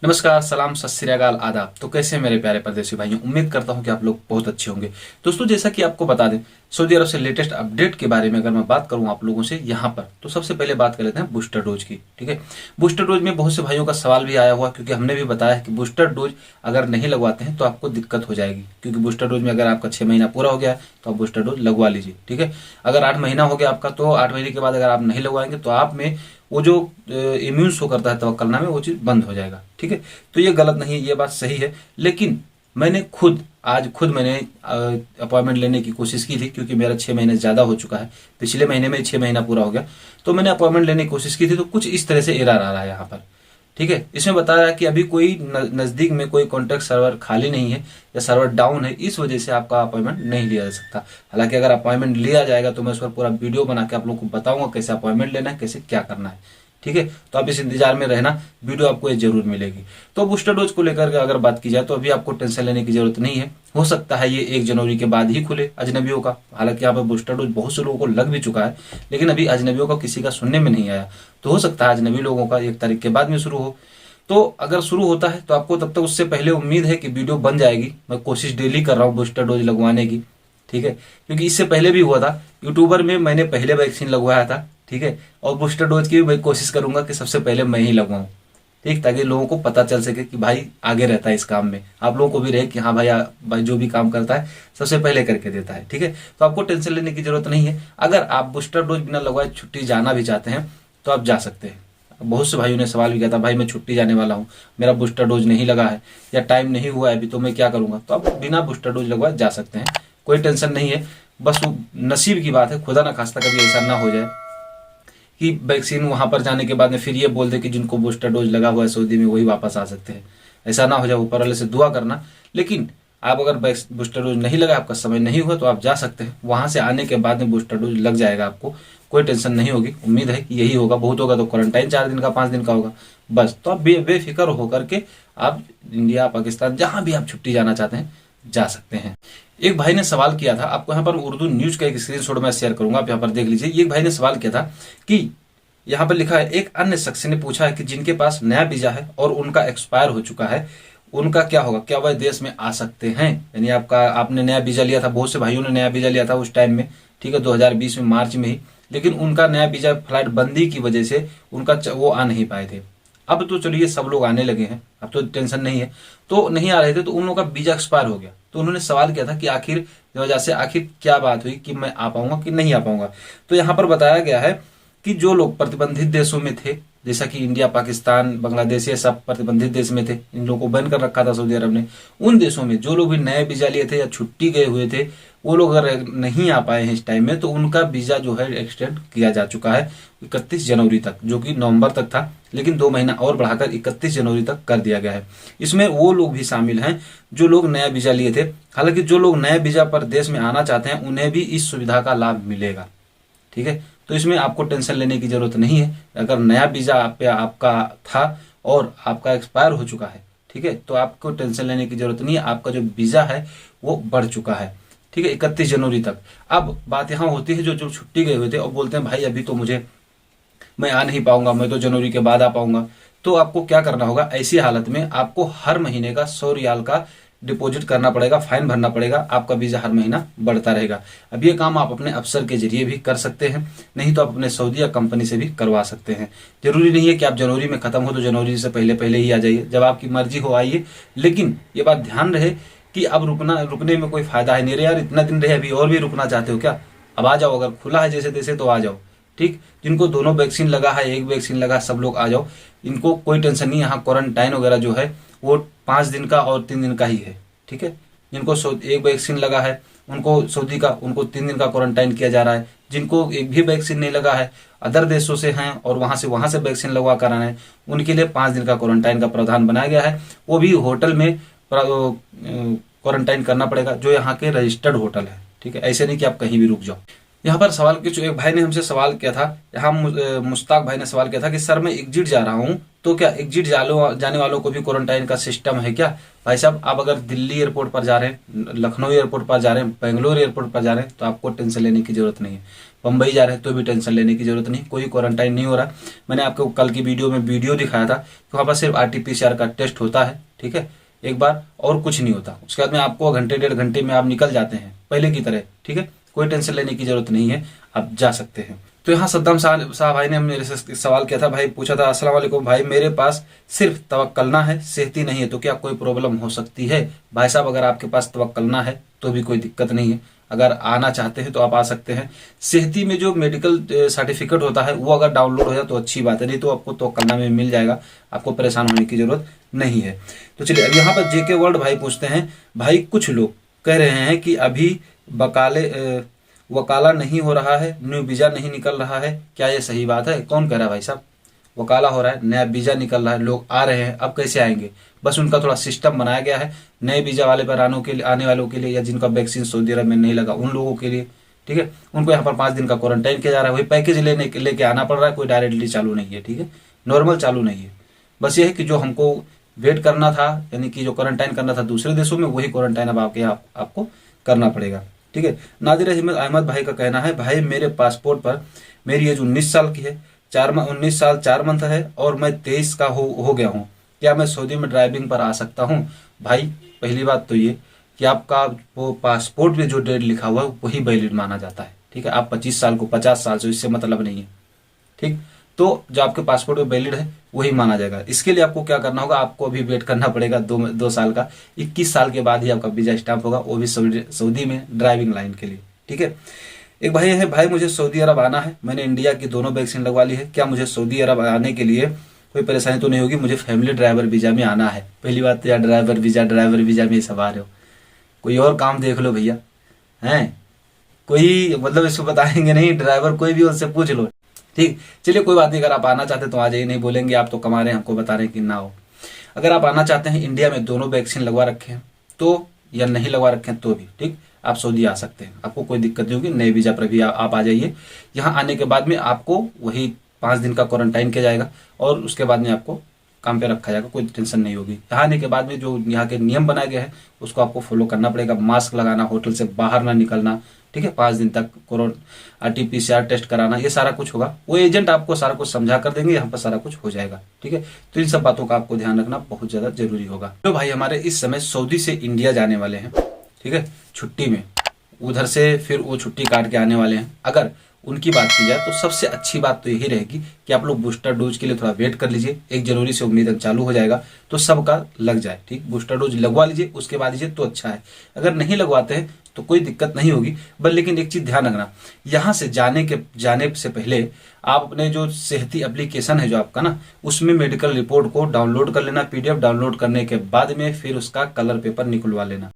नमस्कार, सलाम, सत श्री अकाल, आदाब। तो कैसे हैं मेरे प्यारे परदेसी भाइयों। उम्मीद करता हूं कि आप लोग बहुत अच्छे होंगे। दोस्तों, जैसा कि आपको बता दें, सऊदी अरब से लेटेस्ट अपडेट के बारे में अगर मैं बात करूं आप लोगों से यहाँ पर, तो सबसे पहले बात कर लेते हैं बूस्टर डोज की। ठीक है, बूस्टर डोज में बहुत से भाइयों का सवाल भी आया हुआ, क्योंकि हमने भी बताया है कि बूस्टर डोज अगर नहीं लगवाते हैं तो आपको दिक्कत हो जाएगी। क्योंकि बूस्टर डोज में अगर आपका 6 महीना पूरा हो गया है तो आप बूस्टर डोज लगवा लीजिए। ठीक है, अगर 8 महीना हो गया आपका, तो 8 महीने के बाद अगर आप नहीं लगवाएंगे तो आप में वो जो इम्यून शो करता है तवक्कलनामे, वो चीज बंद हो जाएगा। ठीक है, तो ये गलत नहीं है, ये बात सही है। लेकिन मैंने आज खुद मैंने अपॉइंटमेंट लेने की कोशिश की थी, क्योंकि मेरा 6 महीने ज्यादा हो चुका है। पिछले महीने में 6 महीना पूरा हो गया, तो मैंने अपॉइंटमेंट लेने की कोशिश की थी। तो कुछ इस तरह से एरर आ रहा है यहाँ पर। ठीक है, इसमें बता रहा है कि अभी कोई नजदीक में कोई कॉन्टैक्ट सर्वर खाली नहीं है या सर्वर डाउन है, इस वजह से आपका अपॉइंटमेंट नहीं लिया जा सकता। हालांकि अगर अपॉइंटमेंट लिया जाएगा तो मैं उस पर पूरा वीडियो बना के आप लोगों को बताऊंगा कैसे अपॉइंटमेंट लेना है, कैसे क्या करना है। ठीक है, तो आप इस इंतजार में रहना, वीडियो आपको ये जरूर मिलेगी। तो बूस्टर डोज को लेकर के अगर बात की जाए तो अभी आपको टेंशन लेने की जरूरत नहीं है। हो सकता है ये 1 जनवरी के बाद ही खुले अजनबियों का। हालांकि यहाँ पर बूस्टर डोज बहुत से लोगों को लग भी चुका है, लेकिन अभी अजनबियों का किसी का सुनने में नहीं आया। तो हो सकता है अजनबी लोगों का 1 तारीख के बाद में शुरू हो। तो अगर शुरू होता है तो आपको तब तक उससे पहले उम्मीद है कि वीडियो बन जाएगी। मैं कोशिश डेली कर रहा हूँ बूस्टर डोज लगवाने की। ठीक है, क्योंकि इससे पहले भी हुआ था, यूट्यूबर में मैंने पहले वैक्सीन लगवाया था। ठीक है, और बूस्टर डोज की भी मैं कोशिश करूंगा कि सबसे पहले मैं ही लगवाऊं। ठीक, ताकि लोगों को पता चल सके कि भाई आगे रहता है इस काम में। आप लोगों को भी रहे कि हाँ भाई, भाई जो भी काम करता है सबसे पहले करके देता है। ठीक है, तो आपको टेंशन लेने की जरूरत नहीं है। अगर आप बूस्टर डोज बिना लगवाए छुट्टी जाना भी चाहते हैं तो आप जा सकते हैं। बहुत से भाइयों ने सवाल भी किया था, भाई मैं छुट्टी जाने वाला हूँ, मेरा बूस्टर डोज नहीं लगा है या टाइम नहीं हुआ है अभी, तो मैं क्या करूंगा। तो आप बिना बूस्टर डोज लगवाए जा सकते हैं, कोई टेंशन नहीं है। बस वो नसीब की बात है, खुदा ना खास्ता कभी ऐसा ना हो जाए कि वैक्सीन वहां पर जाने के बाद में फिर ये बोल दे कि जिनको बूस्टर डोज लगा हुआ है सऊदी में वही वापस आ सकते हैं। ऐसा ना हो जाए, ऊपर वाले से दुआ करना। लेकिन आप अगर बूस्टर डोज नहीं लगा, आपका समय नहीं हुआ, तो आप जा सकते हैं। वहां से आने के बाद में बूस्टर डोज लग जाएगा आपको, कोई टेंशन नहीं होगी। उम्मीद है कि यही होगा, बहुत होगा तो क्वारंटाइन 4 दिन का 5 दिन का होगा बस। तो आप बेफिक्र होकर के आप इंडिया, पाकिस्तान, जहां भी आप छुट्टी जाना चाहते हैं जा सकते हैं। एक भाई ने सवाल किया था, आपको यहाँ पर उर्दू न्यूज का एक स्क्रीनशॉट मैं शेयर करूंगा, आप यहाँ पर देख लीजिए। एक भाई ने सवाल किया था कि यहाँ पर लिखा है, एक अन्य शख्स ने पूछा है कि जिनके पास नया वीजा है और उनका एक्सपायर हो चुका है, उनका क्या होगा, क्या वह देश में आ सकते हैं। यानी आपने नया वीजा लिया था, बहुत से भाइयों ने नया वीजा लिया था उस टाइम में। ठीक है, 2020 में मार्च में ही। लेकिन उनका नया वीजा फ्लाइट बंदी की वजह से वो आ नहीं पाए थे। अब तो चलिए सब लोग आने लगे हैं, अब तो टेंशन नहीं है। तो नहीं आ रहे थे तो उन लोगों का वीजा एक्सपायर हो गया। तो उन्होंने सवाल किया था कि आखिर वजह से आखिर क्या बात हुई कि मैं आ पाऊंगा कि नहीं आ पाऊंगा। तो यहाँ पर बताया गया है कि जो लोग प्रतिबंधित देशों में थे, जैसा कि इंडिया, पाकिस्तान, बांग्लादेश, ये सब प्रतिबंधित देश में थे, इन लोगों को बैन कर रखा था सऊदी अरब ने। उन देशों में जो लोग भी नए वीजा लिए थे या छुट्टी गए हुए थे, वो लोग अगर नहीं आ पाए हैं इस टाइम में, तो उनका वीजा जो है एक्सटेंड किया जा चुका है 31 जनवरी तक, जो कि नवंबर तक था। लेकिन 2 महीना और बढ़ाकर 31 जनवरी तक कर दिया गया है। इसमें वो लोग भी शामिल हैं जो लोग नया वीजा लिए थे। हालांकि जो लोग नए वीजा पर देश में आना चाहते हैं उन्हें भी इस सुविधा का लाभ मिलेगा। ठीक है, तो इसमें आपको टेंशन लेने की जरूरत नहीं है। अगर नया वीजा आपका था और आपका एक्सपायर हो चुका है, ठीक है, तो आपको टेंशन लेने की जरूरत नहीं है। आपका जो वीजा है वो बढ़ चुका है। ठीक है, 31 जनवरी तक। अब बात यहाँ होती है, जो जो छुट्टी गए हुए थे और बोलते हैं भाई अभी तो मैं आ नहीं पाऊंगा, मैं तो जनवरी के बाद आ पाऊंगा। तो आपको क्या करना होगा, ऐसी हालत में आपको हर महीने का 100 रियाल का डिपॉजिट करना पड़ेगा, फाइन भरना पड़ेगा। आपका वीजा हर महीना बढ़ता रहेगा। अब ये काम आप अपने अफसर के जरिए भी कर सकते हैं, नहीं तो आप अपने सऊदी कंपनी से भी करवा सकते हैं। जरूरी नहीं है कि आप जनवरी में खत्म हो तो जनवरी से पहले पहले ही आ जाइए, जब आपकी मर्जी हो आइए। लेकिन ये बात ध्यान रहे कि अब रुकने में कोई फायदा है नहीं। रे यार, इतना दिन रहे, अभी और भी रुकना चाहते हो क्या? अब आ जाओ, अगर खुला है जैसे तैसे तो आ जाओ। ठीक, जिनको दोनों वैक्सीन लगा है, 1 वैक्सीन लगा, सब लोग आ जाओ। इनको कोई टेंशन नहीं। यहाँ क्वारंटाइन वगैरह जो है वो 5 दिन का और 3 दिन का ही है। ठीक है, जिनको 1 वैक्सीन लगा है उनको सऊदी का, उनको 3 दिन का क्वारंटाइन किया जा रहा है। जिनको एक भी वैक्सीन नहीं लगा है, अदर देशों से हैं और वहां से वैक्सीन लगवा कर आना है, उनके लिए 5 दिन का क्वारंटाइन का प्रावधान बनाया गया है। वो भी होटल में क्वारंटाइन करना पड़ेगा, जो यहाँ के रजिस्टर्ड होटल है। ठीक है, ऐसे नहीं कि आप कहीं भी रुक जाओ। यहाँ पर सवाल एक भाई ने हमसे सवाल किया था, यहाँ मुश्ताक भाई ने सवाल किया था कि सर मैं एग्जिट जा रहा हूँ तो क्या एग्जिट जाने वालों को भी क्वारंटाइन का सिस्टम है क्या? भाई साहब, आप अगर दिल्ली एयरपोर्ट पर जा रहे हैं, लखनऊ एयरपोर्ट पर जा रहे हैं, बेंगलोर एयरपोर्ट पर जा रहे हैं, तो आपको टेंशन लेने की जरूरत नहीं है। बम्बई जा रहे हैं तो भी टेंशन लेने की जरूरत नहीं, कोई क्वारंटाइन नहीं हो रहा। मैंने आपको कल की वीडियो में वीडियो दिखाया था कि वहां पर सिर्फ RT-PCR का टेस्ट होता है, ठीक है, एक बार, और कुछ नहीं होता। उसके बाद में आपको घंटे 1.5 घंटे में आप निकल जाते हैं पहले की तरह, ठीक है, कोई टेंशन लेने की जरूरत नहीं है, आप जा सकते हैं। तो यहाँ सद्दाम साहब भाई ने मेरे से सवाल किया था, भाई पूछा था, अस्सलाम वालेकुम भाई, मेरे पास सिर्फ तवक्कलना है, सेहती नहीं है, तो क्या कोई प्रॉब्लम हो सकती है? भाई साहब, अगर आपके पास तवक्कलना है तो भी कोई दिक्कत नहीं है, अगर आना चाहते हैं तो आप आ सकते हैं। सेहती में जो मेडिकल सर्टिफिकेट होता है वो अगर डाउनलोड हो जाए तो अच्छी बात है, नहीं तो आपको तवक्कलना में मिल जाएगा, आपको परेशान होने की जरूरत नहीं है। तो चलिए, अब यहाँ पर JK वर्ल्ड भाई पूछते हैं, भाई कुछ लोग कह रहे हैं कि अभी वकाला नहीं हो रहा है, न्यू वीजा नहीं निकल रहा है, क्या ये सही बात है? कौन कह रहा है भाई साहब? वकाला हो रहा है, नया वीजा निकल रहा है, लोग आ रहे हैं, अब कैसे आएंगे? बस उनका थोड़ा सिस्टम बनाया गया है नए वीजा वाले पर आने वालों के लिए, या जिनका वैक्सीन सऊदी अरब में नहीं लगा उन लोगों के लिए, ठीक है, उनको यहाँ पर 5 दिन का क्वारंटाइन किया जा रहा है। वही पैकेज लेके आना पड़ रहा है, कोई डायरेक्टली चालू नहीं है, ठीक है, नॉर्मल चालू नहीं है। बस ये है कि जो हमको वेट करना था, यानी कि जो क्वारंटाइन करना था दूसरे देशों में, वही क्वारंटाइन अब आपको करना पड़ेगा, ठीक है। नादिर अहमद भाई का कहना है, भाई मेरे पासपोर्ट पर मेरी एज 19 साल की है, 19 साल 4 मंथ है, और मैं 23 का हो गया हूँ, क्या मैं सऊदी में ड्राइविंग पर आ सकता हूँ? भाई पहली बात तो ये कि आपका वो पासपोर्ट में जो डेट लिखा हुआ है वही वैलिड माना जाता है, ठीक है। आप 25 साल को 50 साल से, इससे मतलब नहीं है, ठीक। तो जो आपके पासपोर्ट में वैलिड है वही माना जाएगा। इसके लिए आपको क्या करना होगा, आपको अभी वेट करना पड़ेगा 2 साल का, 21 साल के बाद ही आपका वीजा स्टाम्प होगा, वो भी सऊदी में ड्राइविंग लाइन के लिए, ठीक है। एक भाई है, भाई मुझे सऊदी अरब आना है, मैंने इंडिया की दोनों वैक्सीन लगवा ली है, क्या मुझे सऊदी अरब आने के लिए कोई परेशानी तो नहीं होगी? मुझे फैमिली ड्राइवर वीजा में आना है। पहली बात तो यार, ड्राइवर वीजा में सब आ रहे हो, कोई और काम देख लो भैया, हैं, कोई मतलब इसको बताएंगे नहीं, ड्राइवर कोई भी उनसे पूछ लो, ठीक। चलिए कोई बात नहीं, अगर आप आना चाहते तो आ जाइए, नहीं बोलेंगे आप तो कमा रहे हैं, हमको बता रहे हैं कि ना हो। अगर आप आना चाहते हैं, इंडिया में दोनों वैक्सीन लगवा रखे हैं तो, या नहीं लगवा रखे हैं तो भी ठीक, आप सऊदी आ सकते हैं, आपको कोई दिक्कत नहीं होगी, नए वीजा पर भी आप आ जाइए। यहाँ आने के बाद में आपको वही 5 दिन का क्वारंटाइन किया जाएगा, और उसके बाद में आपको काम पे रखा जाएगा, कोई टेंशन नहीं होगी। यहाँ आने के बाद में जो यहाँ के नियम बनाए गए हैं उसको आपको फॉलो करना पड़ेगा, मास्क लगाना, होटल से बाहर ना निकलना, ठीक है, 5 दिन तक RT-PCR टेस्ट कराना, ये सारा कुछ होगा। वो एजेंट आपको सारा कुछ समझा कर देंगे, यहाँ पर सारा कुछ हो जाएगा, ठीक है। तो इन सब बातों का आपको ध्यान रखना बहुत ज्यादा जरूरी होगा। तो भाई हमारे इस समय सऊदी से इंडिया जाने वाले हैं, ठीक है, छुट्टी में, उधर से फिर वो छुट्टी काट के आने वाले हैं। अगर उनकी बात की जाए तो सबसे अच्छी बात तो यही रहेगी कि आप लोग बूस्टर डोज के लिए थोड़ा वेट कर लीजिए। 1 जनवरी से उम्मीद चालू हो जाएगा तो सबका लग जाए, ठीक, बूस्टर डोज लगवा लीजिए, उसके बाद लीजिए तो अच्छा है। अगर नहीं लगवाते हैं तो कोई दिक्कत नहीं होगी, बस लेकिन एक चीज ध्यान रखना, यहाँ से जाने से पहले आप अपने जो सेहती एप्लीकेशन है जो आपका ना, उसमें मेडिकल रिपोर्ट को डाउनलोड कर लेना, PDF डाउनलोड करने के बाद में फिर उसका कलर पेपर निकलवा लेना,